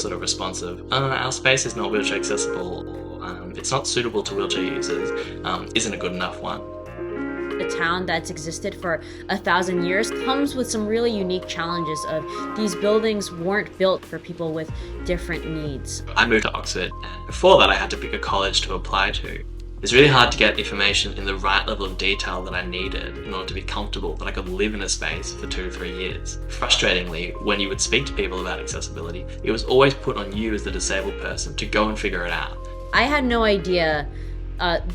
sort of response of, our space is not wheelchair accessible, or it's not suitable to wheelchair users, isn't a good enough one. A town that's existed for 1,000 years comes with some really unique challenges of these buildings weren't built for people with different needs. I moved to Oxford, and before that I had to pick a college to apply to. It's really hard to get information in the right level of detail that I needed in order to be comfortable that I could live in a space for 2 to 3 years. Frustratingly, when you would speak to people about accessibility, it was always put on you as the disabled person to go and figure it out. I had no idea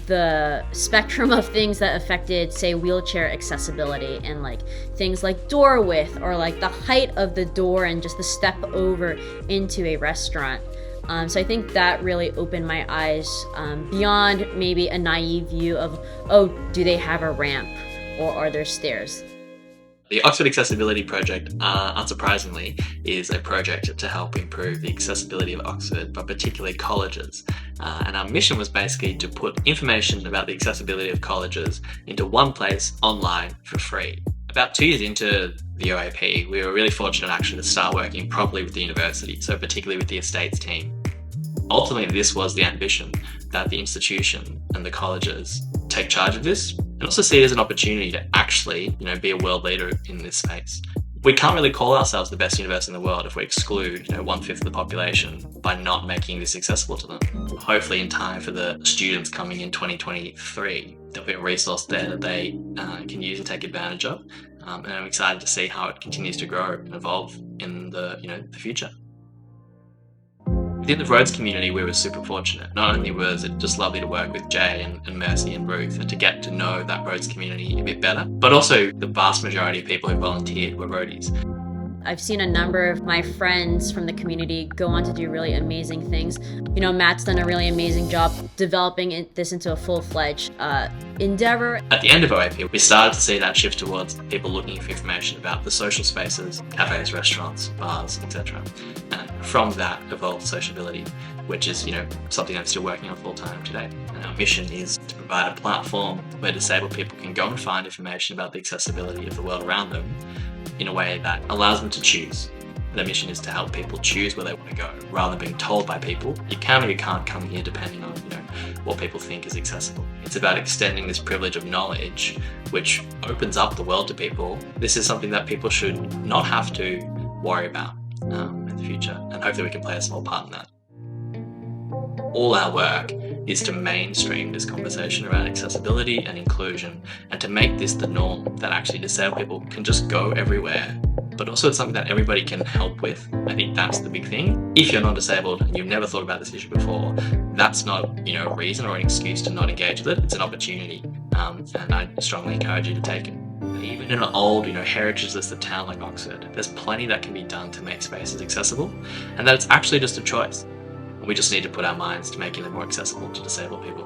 the spectrum of things that affected, say, wheelchair accessibility, and like things like door width or like the height of the door and just the step over into a restaurant. So I think that really opened my eyes beyond maybe a naive view of, oh, do they have a ramp or are there stairs? The Oxford Accessibility Project, unsurprisingly, is a project to help improve the accessibility of Oxford, but particularly colleges. And our mission was basically to put information about the accessibility of colleges into one place online for free. About 2 years into the OAP, we were really fortunate actually to start working properly with the university, so particularly with the estates team. Ultimately, this was the ambition, that the institution and the colleges take charge of this and also see it as an opportunity to actually, be a world leader in this space. We can't really call ourselves the best university in the world if we exclude, 1/5 of the population by not making this accessible to them. Hopefully in time for the students coming in 2023, there'll be a resource there that they can use and take advantage of. And I'm excited to see how it continues to grow and evolve in the future. Within the Rhodes community, we were super fortunate. Not only was it just lovely to work with Jay and Mercy and Ruth and to get to know that Rhodes community a bit better, but also the vast majority of people who volunteered were roadies. I've seen a number of my friends from the community go on to do really amazing things. Matt's done a really amazing job developing this into a full-fledged endeavor. At the end of OAP, we started to see that shift towards people looking for information about the social spaces, cafes, restaurants, bars, etc. And from that evolved sociability, which is, something I'm still working on full-time today. And our mission is to provide a platform where disabled people can go and find information about the accessibility of the world around them in a way that allows them to choose. The mission is to help people choose where they want to go, rather than being told by people, you can or you can't come here depending on, what people think is accessible. It's about extending this privilege of knowledge, which opens up the world to people. This is something that people should not have to worry about in the future, and hopefully we can play a small part in that. All our work is to mainstream this conversation around accessibility and inclusion, and to make this the norm, that actually disabled people can just go everywhere, but also it's something that everybody can help with. I think that's the big thing. If you're non-disabled and you've never thought about this issue before, that's not a reason or an excuse to not engage with it. It's an opportunity, and I strongly encourage you to take it. Even in an old, heritage-listed town like Oxford, there's plenty that can be done to make spaces accessible, and that it's actually just a choice. We just need to put our minds to making them more accessible to disabled people.